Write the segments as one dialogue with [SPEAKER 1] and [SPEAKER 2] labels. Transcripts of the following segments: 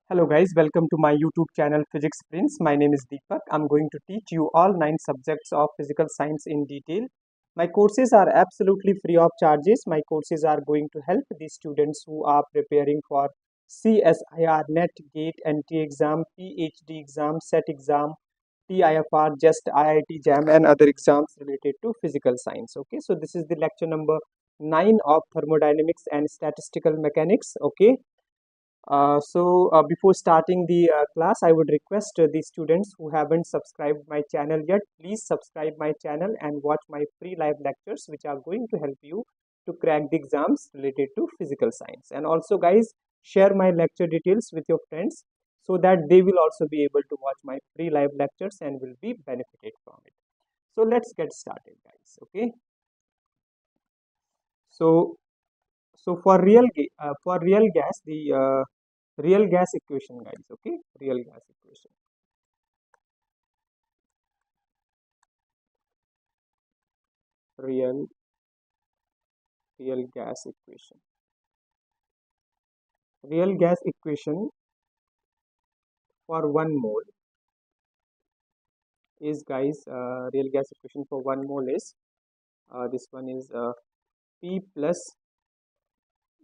[SPEAKER 1] Hello guys, welcome to my YouTube channel Physics Prince. My name is Deepak. I'm going to teach you all 9 subjects of physical science in detail. My courses are absolutely free of charges. My courses are going to help the students who are preparing for CSIR, NET, GATE, NT exam, PhD exam, SET exam, Tifr, Jest, IIT-Jam and other exams related to physical science. Okay, so this is the lecture number 9 of Thermodynamics and Statistical Mechanics. Okay. Before starting the class, I would request the students who haven't subscribed my channel yet, please subscribe my channel and watch my free live lectures, which are going to help you to crack the exams related to physical science. And also, guys, share my lecture details with your friends so that they will also be able to watch my free live lectures and will be benefited from it. So let's get started, guys. Okay. So, for real gas, the real gas equation, guys. Okay, real gas equation. Real gas equation. Real gas equation for 1 mole is, guys, real gas equation for 1 mole is this one is P plus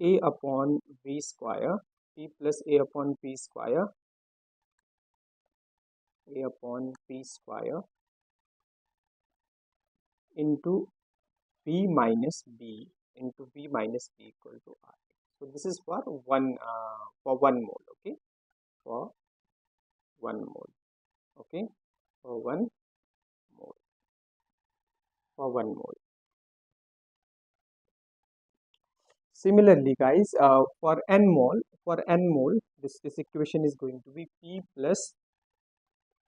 [SPEAKER 1] A upon V square. P plus A upon V square. A upon V square into V minus B into V minus B equal to R. So this is for 1 mole. Okay, for 1 mole. Okay, for 1 mole. For 1 mole. Similarly, guys, for n mole, this equation is going to be P plus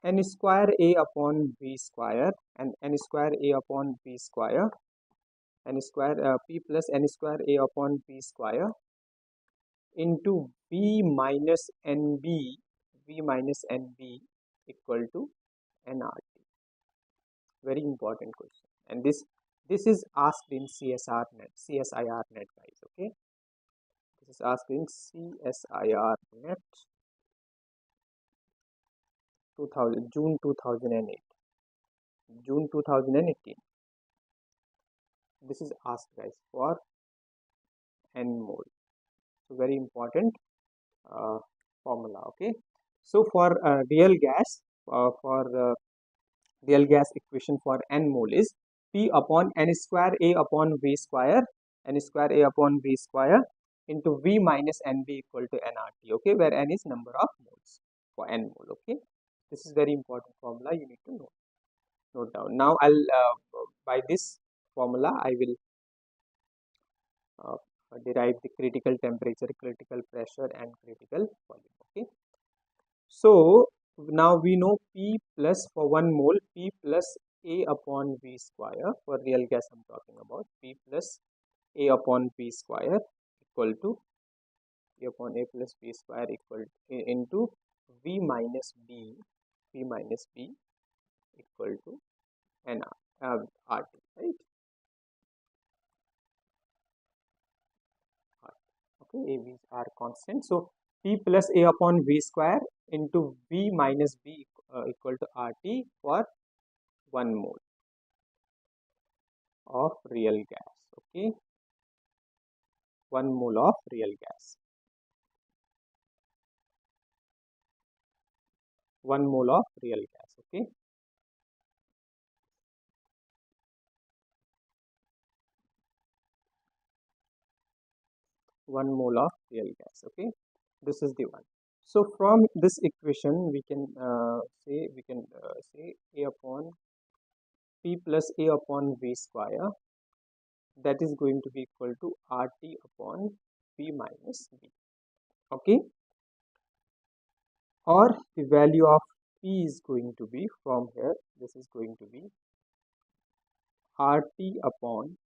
[SPEAKER 1] n square A upon V square and n square A upon V square n square P plus n square A upon V square into V minus NB equal to nRT. Very important question, and this is asked in CSIR net, guys. Okay, this is asked in CSIR net 2000 June 2008, June 2018. This is asked, guys, for n mole. So very important formula. Okay, so for real gas, real gas equation for n mole is P upon n square A upon V square, n square A upon V square into V minus NB equal to nRT. Okay, where n is number of moles for n mole. Okay, this is very important formula, you need to note down. Now I'll by this formula I will derive the critical temperature, critical pressure and critical volume. Okay, so now we know P plus for 1 mole, P plus A upon V square. For real gas I'm talking about, P plus A upon V square equal to A upon A plus V square equal into V minus B equal to RT, right? Okay, AVs are constant. So P plus A upon V square into V minus B equal to RT for 1 mole of real gas. Okay, 1 mole of real gas. 1 mole of real gas. Okay, one mole of real gas. Okay, this is the one. So from this equation we can say A upon P plus A upon V square, that is going to be equal to RT upon V minus B. Okay, or the value of P is going to be, from here this is going to be RT upon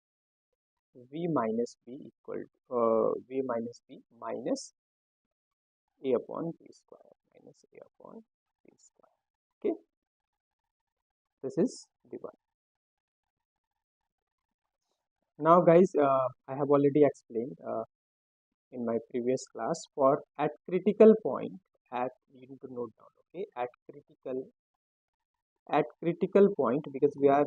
[SPEAKER 1] V minus B equal to V minus B minus A upon V square, minus A upon V square. Okay, this is the one. Now, guys, I have already explained in my previous class, for at critical point at, you need to note down, okay, at critical point, because we are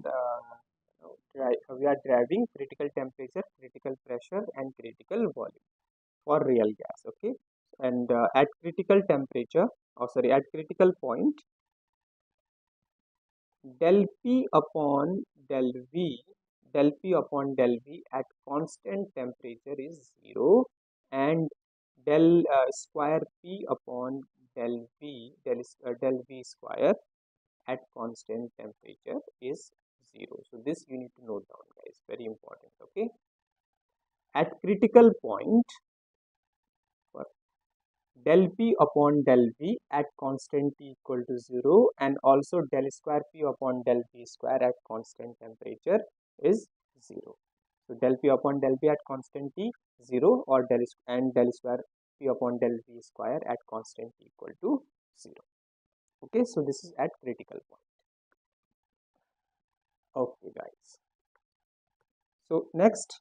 [SPEAKER 1] driving critical temperature, critical pressure and critical volume for real gas, okay. And at critical temperature, at critical point, del P upon del P at constant temperature is 0, and del square P upon del V square at constant temperature is 0. So this you need to note down, guys, very important, okay. At critical point, for del P upon del V at constant T equal to 0, and also del square P upon del V square at constant temperature is 0. So del P upon del V at constant T 0, or del square P upon del V square at constant T equal to 0. Okay, so this is at critical point. Okay, guys. So next,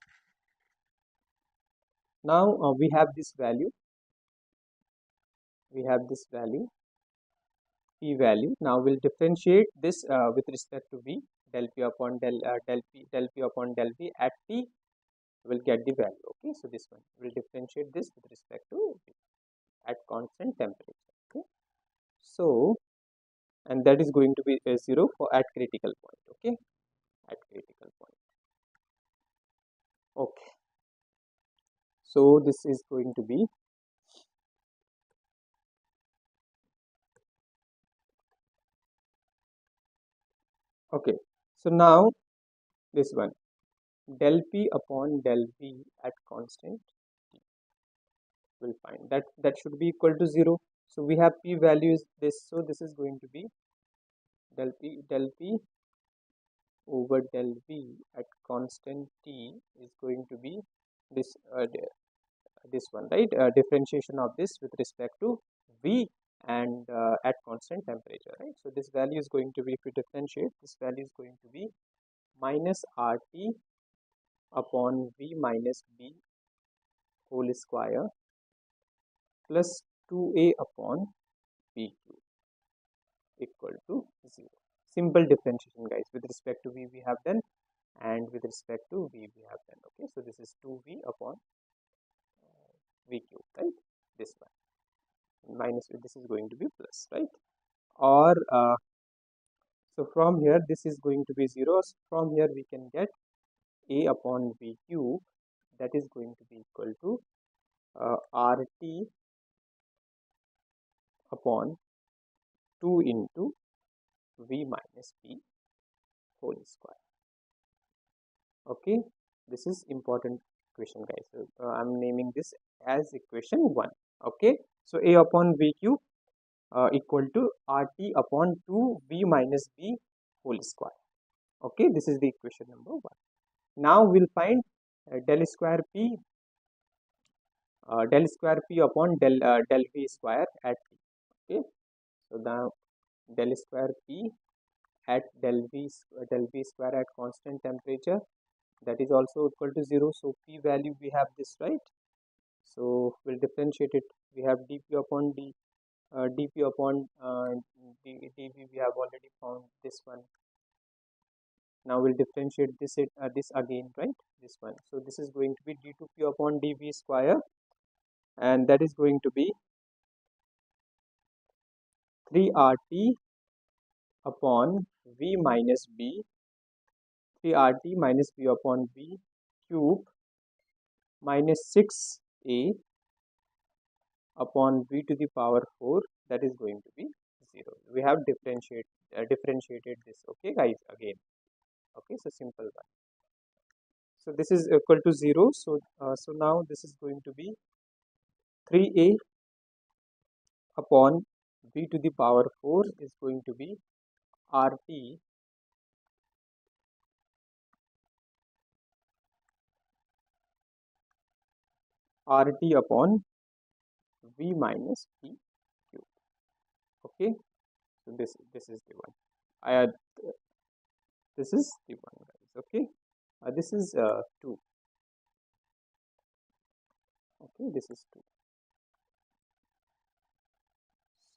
[SPEAKER 1] now we have this value. We have this value, P value. Now we'll differentiate this with respect to V, del P upon del P upon del V at T. We'll get the value. Okay, so this one we'll differentiate this with respect to V at constant temperature. Okay, so, and that is going to be 0 for at critical point. Okay, at critical point. Okay, so this is going to be okay. So now this one, del P upon del V at constant T, will find that should be equal to 0. So we have P value is this, so this is going to be del P over del V at constant T is going to be this this one, right? Differentiation of this with respect to V and at constant temperature, right? So this value is going to be, if we differentiate, this value is going to be minus RT upon V minus B whole square plus 2A upon PQ equal to 0. Simple differentiation, guys. With respect to V we have done, and with respect to V we have done. Okay, so this is 2V upon V cube, right? This one minus, this is going to be plus, right? Or so from here this is going to be 0. So from here we can get A upon V cube, that is going to be equal to RT upon 2 into V minus P whole square. Okay, this is important equation, guys. So, I'm naming this as equation 1. Okay, so A upon V cube equal to RT upon 2 V minus B whole square. Okay, this is the equation number 1. Now we'll find del square P upon del V square at T. Okay, so now del square P at del V square at constant temperature, that is also equal to 0. So P value we have this, right? So we'll differentiate it. We have dP upon dP upon dV we have already found this one. Now we'll differentiate this this again, right? This one. So this is going to be d2P upon dV square, and that is going to be 3RT upon V minus B, 3RT minus B upon B cube minus 6A upon V to the power 4, that is going to be 0. We have differentiated this, okay, guys, again. Okay, so simple one. So this is equal to 0. So so now this is going to be 3A upon V to the power 4 is going to be RT upon V minus P cube. Okay, so this is the one. This is the one, guys. Okay, this is 2. Okay, this is 2.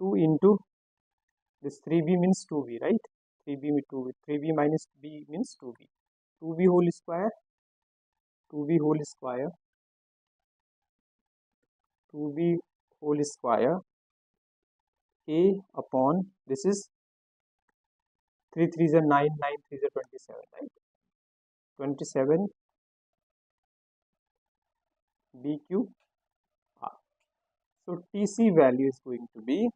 [SPEAKER 1] 2 into this 3b means 2b, right? 3b 3b minus b means 2b. 2b whole square, 2b whole square, 2b whole square, a upon, this is 3 3s are 9, 9 3s are 27, right? 27 b cube r. So TC value is going to be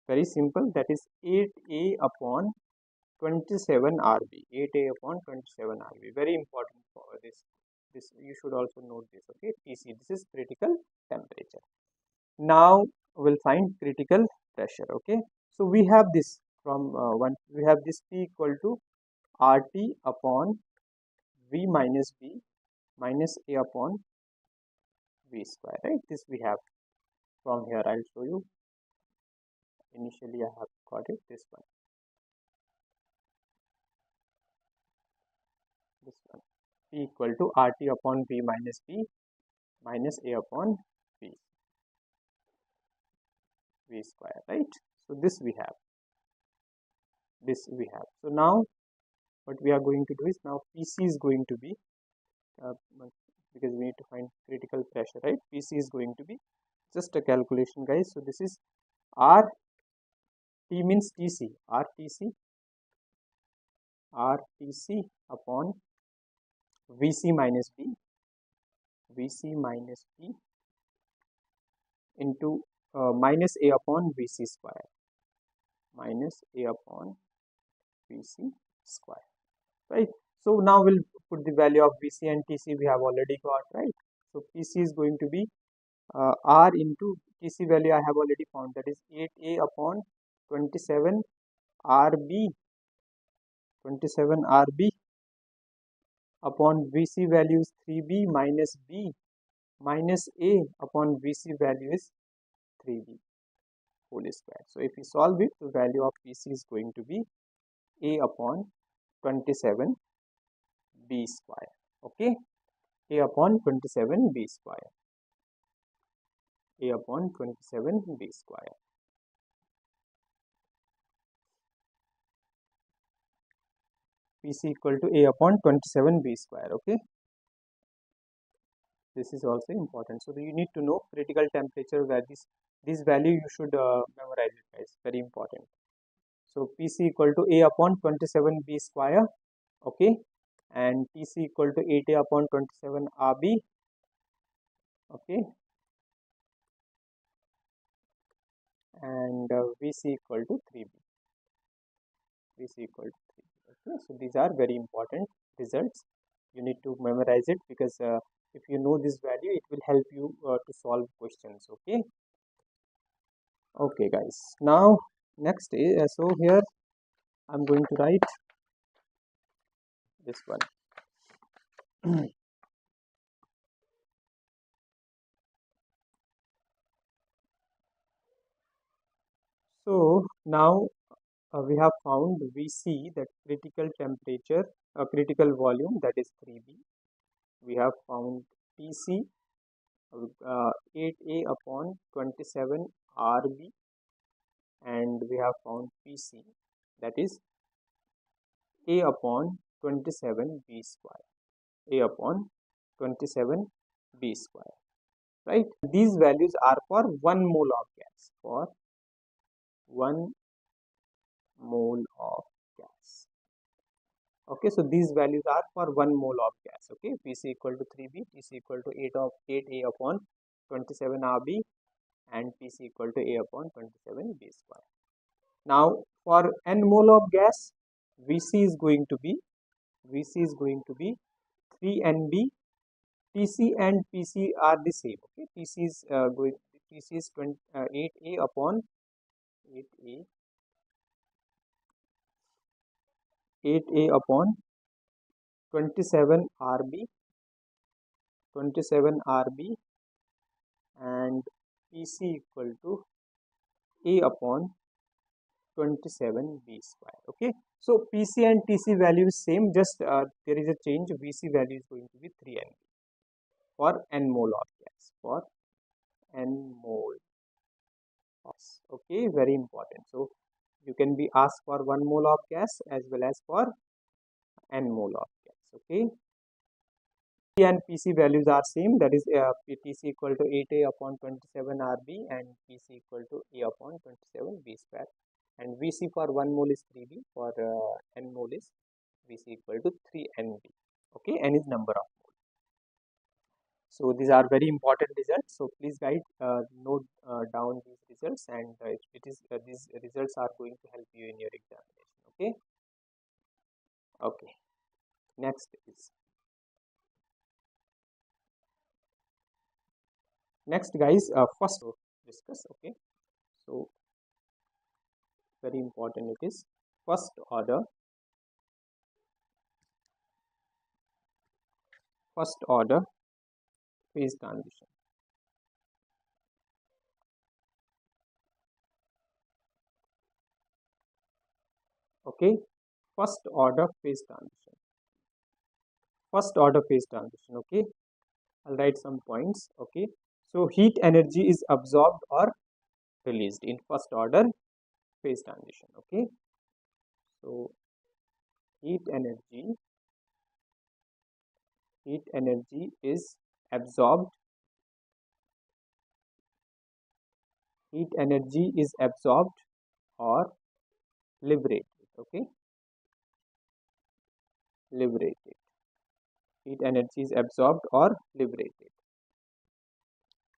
[SPEAKER 1] very simple, that is 8a upon 27 RB, 8a upon 27 RB. Very important for this. This you should also note this. Okay, TC. This is critical temperature. Now we'll find critical pressure. Okay, so we have this from one. We have this P equal to RT upon V minus B minus A upon V square. Right. This we have from here. I'll show you. Initially, I have got it. This one. This one. P equal to RT upon V minus B minus A upon V square, right? So this we have, so now what we are going to do is, now PC is going to be because we need to find critical pressure, right? PC is going to be just a calculation, guys. So this is R T means TC, RTC upon VC minus B into minus A upon VC square, minus A upon VC square, right? So now we'll put the value of VC and TC we have already got, right? So PC is going to be R into TC value I have already found, that is 8A upon 27 RB, 27 RB upon VC value is 3B minus B minus A upon VC value is 3B whole square. So if we solve it, the value of PC is going to be A upon 27 B square. Okay, A upon 27 B square, A upon 27 B square. PC equal to A upon 27 B square. Okay, this is also important. So you need to know critical temperature, where this value you should memorize it, guys. Very important. So PC equal to A upon 27 B square. Okay, and TC equal to 8A upon 27 RB. Okay, and VC equal to 3B. VC equal to 3B. Okay, so these are very important results. You need to memorize it, because if you know this value, it will help you to solve questions. Okay. Okay, guys. Now next is, so here I'm going to write this one. So now we have found VC, that critical temperature, critical volume, that is 3B. We have found TC, 8A upon 27 RB, and we have found PC, that is A upon 27 B square, A upon 27 B square, right? These values are for 1 mole of gas, for 1 mole of gas. Okay, so these values are for 1 mole of gas. Okay, PC equal to 3B, TC equal to 8A upon 27 RB, and PC equal to A upon 27 B square. Now for n mole of gas, VC is going to be 3NB. TC and PC are the same. Okay, TC is 8A upon 8A upon 27 RB, and PC equal to A upon 27 B square. Okay, so PC and TC value is same, just there is a change. VC value is going to be 3NB for n mole of gas, for n mole Okay, very important. So you can be asked for 1 mole of gas as well as for n mole of gas. Okay, P and PC values are same, that is Tc equal to 8A upon 27 Rb and Pc equal to A upon 27 V square, and Vc for 1 mole is 3B, for n mole is Vc equal to 3Nb. Okay, n is number of mole. So these are very important results. So please guys note down these results, and these results are going to help you in your examination. Okay. Okay. Next guys, first discuss. Okay. So very important it is first order phase transition. Okay, first order phase transition. Okay, I'll write some points. Okay, so heat energy is absorbed or released in first order phase transition. Okay, so heat energy is absorbed. Or liberated. Okay, liberated. Heat energy is absorbed or liberated,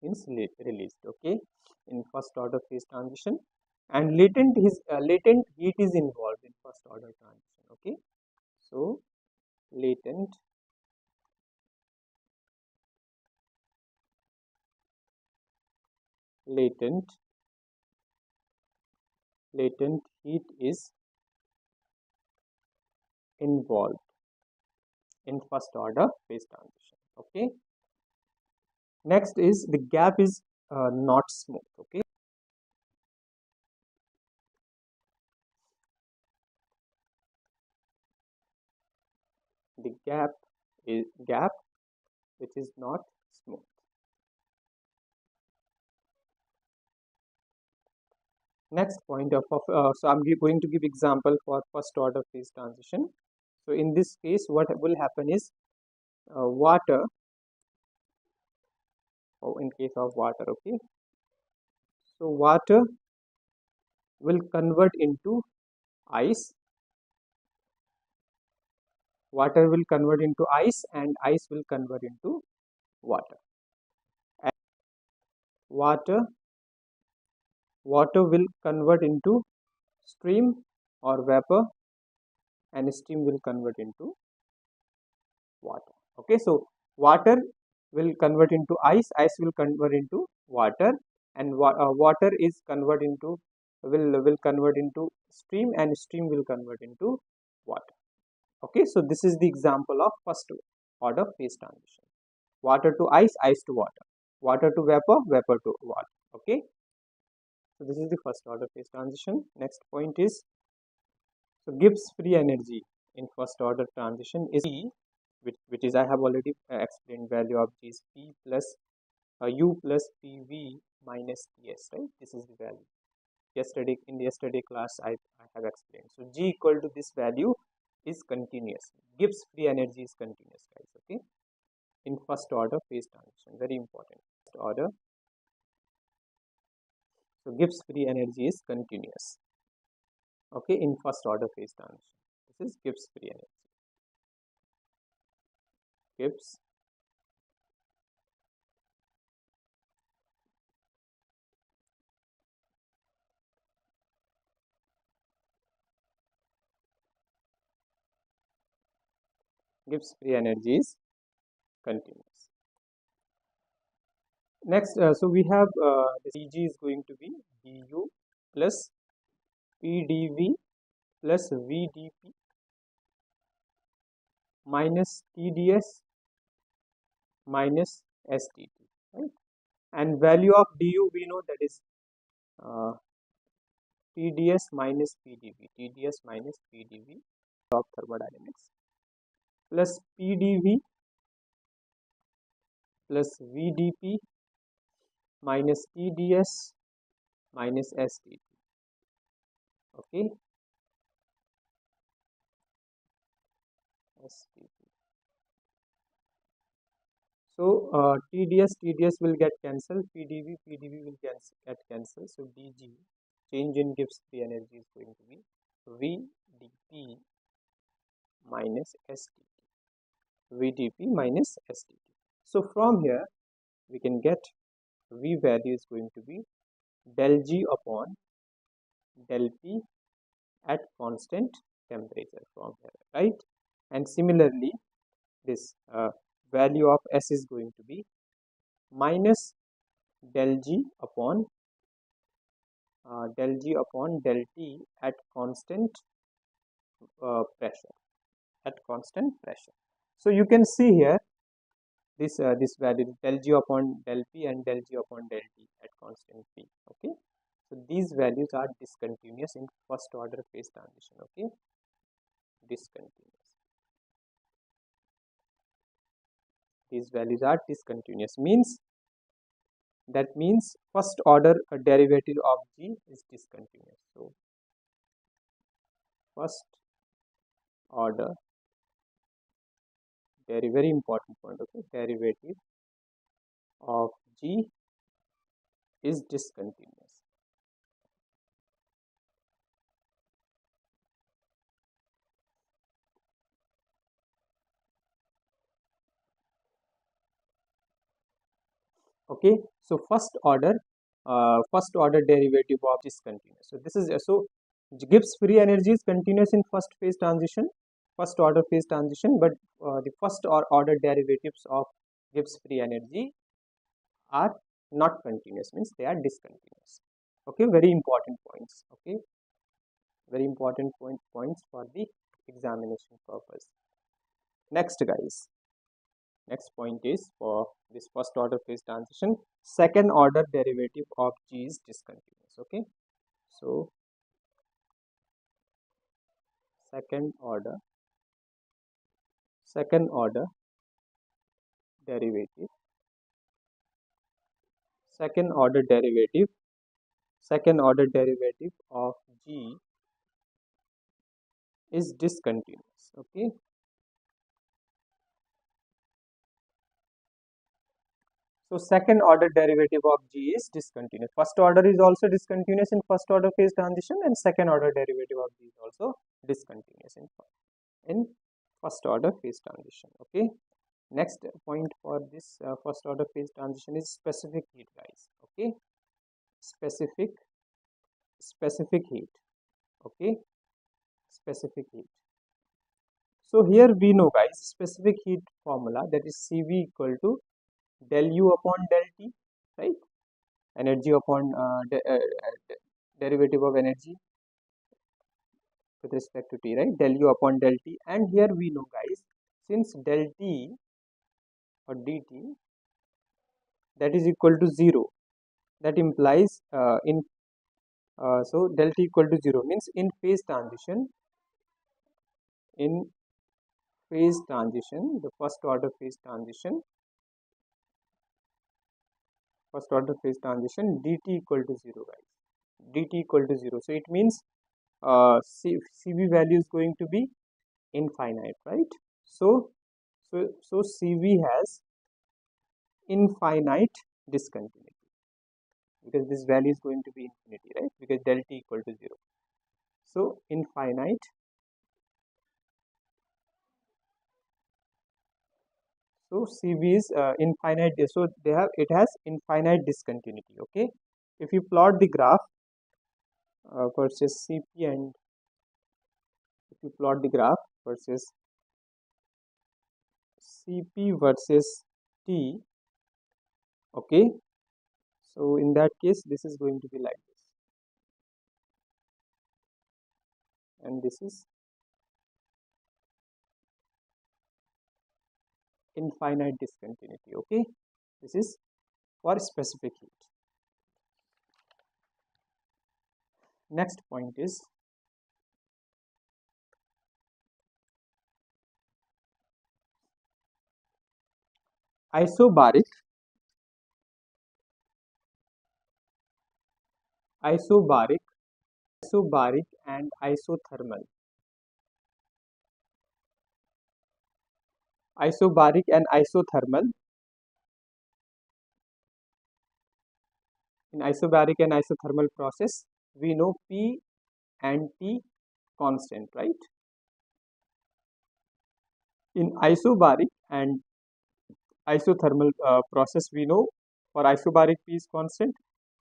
[SPEAKER 1] means released. Okay, in first order phase transition, and latent heat is involved in first order transition. Okay, so latent heat is involved in first order phase transition. Okay, next is the gap is not smooth. Okay, the gap which is not smooth. Next point so I'm going to give example for first order phase transition. So in this case, what will happen is water. In case of water, okay, so water will convert into ice. Water will convert into ice, and ice will convert into water. And water will convert into steam or vapor, and steam will convert into water. Okay, so water will convert into ice will convert into water, and water is convert into will convert into steam, and steam will convert into water. Okay, so this is the example of first order phase transition. Water to ice to water, water to vapor, vapor to water. Okay, so this is the first order phase transition. Next point is, so Gibbs free energy in first order transition is E, which is I have already explained. Value of G is P plus U plus PV minus TS, right? This is the value. In yesterday class I have explained. So G equal to this value is continuous. Gibbs free energy is continuous, guys. Okay, in first order phase transition, very important. First order, so Gibbs free energy is continuous. Okay, in first order phase transition, this is Gibbs free energy. Gibbs free energy is continuous. Next, so we have the CG is going to be du plus PdV plus VdP minus TdS minus STT, right? And value of du we know, that is TdS minus PdV of thermodynamics, plus PdV plus VdP minus TdS minus STT. Okay, STT. So TDS will get cancelled, PdV will get cancelled. So dG, change in Gibbs free energy, is going to be VdP minus STT. VdP minus STT. So from here we can get V value is going to be del G upon del P at constant temperature from here, right? And similarly, this value of S is going to be minus del G upon del T at constant pressure, So you can see here this value del G upon del P and del G upon del T at constant P. Okay, so these values are discontinuous in first order phase transition. Okay, discontinuous. These values are discontinuous, means first order derivative of G is discontinuous. So first order very important point. Okay, derivative of G is discontinuous. Okay, so first order derivative of discontinuous. So this is Gibbs free energy is continuous in first order phase transition, but the first order derivatives of Gibbs free energy are not continuous, means they are discontinuous. Okay, very important points. Okay, very important points for the examination purpose. Next, guys, next point is for this first order phase transition, second order derivative of G is discontinuous. Okay, so second order derivative second order derivative of G is discontinuous. Okay, so second order derivative of G is discontinuous. First order is also discontinuous in first order phase transition, and second order derivative of G is also discontinuous in first order phase transition. Okay, next point for this first order phase transition is specific heat, guys. Okay, specific heat. Okay, specific heat. So here we know, guys, specific heat formula, that is Cv equal to del U upon del T, right? Energy upon derivative of energy with respect to T, right? Del U upon del T. And here we know, guys, since del T or dt that is equal to 0, that implies so del T equal to 0 means in phase transition, the first order phase transition dt equal to 0, guys. Dt equal to 0. So it means Cv value is going to be infinite, right? So Cv has infinite discontinuity, because this value is going to be infinity, right? Because del T equal to 0. So infinite. So Cv is infinite. So it has infinite discontinuity. Okay, if you plot the graph versus Cp, and if you plot the graph versus Cp versus T, okay, so in that case this is going to be like this, and this is infinite discontinuity. Okay, this is for specific heat. Next point is isobaric isobaric, and isothermal. Isobaric and isothermal. In isobaric and isothermal process, we know P and T constant, right? In isobaric and isothermal process, we know for isobaric P is constant,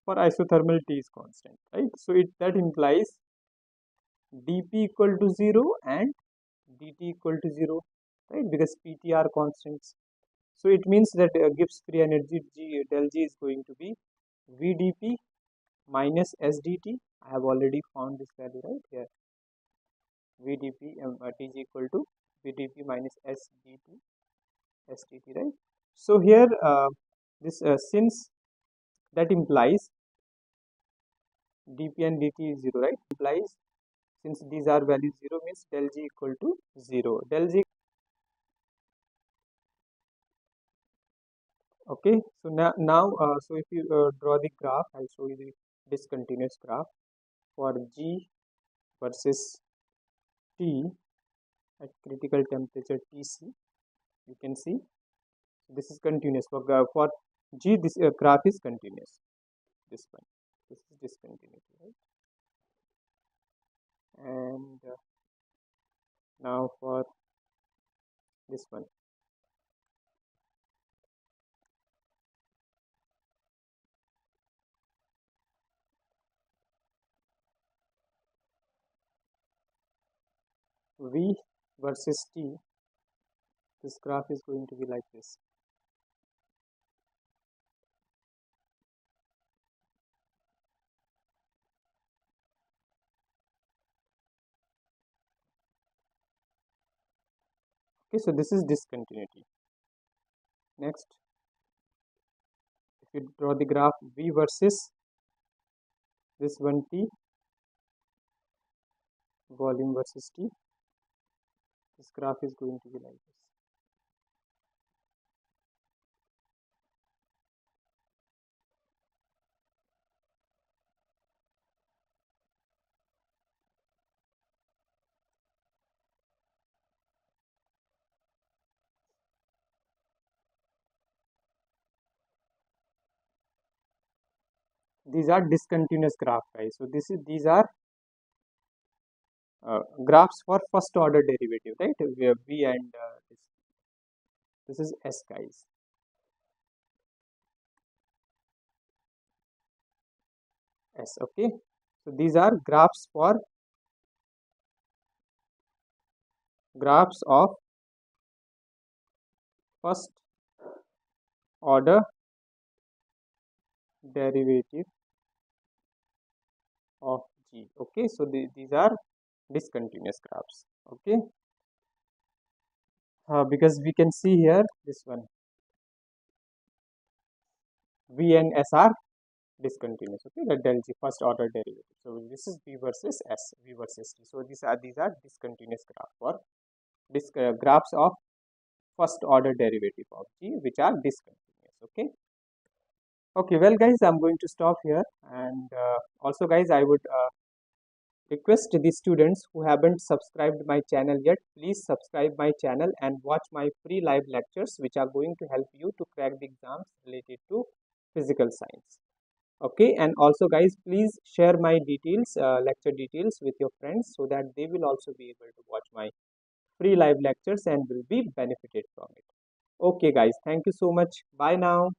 [SPEAKER 1] for isothermal T is constant, right? So that implies dP equal to 0 and dt equal to 0, right? Because PT are constants. So it means that Gibbs free energy del G is going to be VdP minus SdT. I have already found this value right here. VdP Tg equal to VdP minus SdT, right? So here this since that implies dP and dt is 0, right? Implies since these are values 0 means del G equal to 0. Del G. Okay, so now so if you draw the graph, I'll show you the discontinuous graph for G versus T at critical temperature Tc. You can see this is continuous. For G, this graph is continuous. This one, this is discontinuity, right? And now for this one, V versus T, this graph is going to be like this. Okay, so this is discontinuity. Next, if you draw the graph V versus this one T, volume versus T, this graph is going to be like this. These are discontinuous graph, guys. So these are graphs for first order derivative, right? Where V and this is S, guys. S, okay. So these are graphs of first order derivative of G. Okay, so these are discontinuous graphs. Okay, because we can see here this one V and S are discontinuous. Okay, the del G first order derivative. So this is V versus S, V versus T. So these are discontinuous graphs for graphs of first order derivative of G which are discontinuous. Okay. Okay, well guys, I'm going to stop here, and also guys, I would request the students who haven't subscribed my channel yet, please subscribe my channel and watch my free live lectures which are going to help you to crack the exams related to physical science. Okay, and also guys, please share my details, lecture details with your friends so that they will also be able to watch my free live lectures and will be benefited from it. Okay guys, thank you so much. Bye now.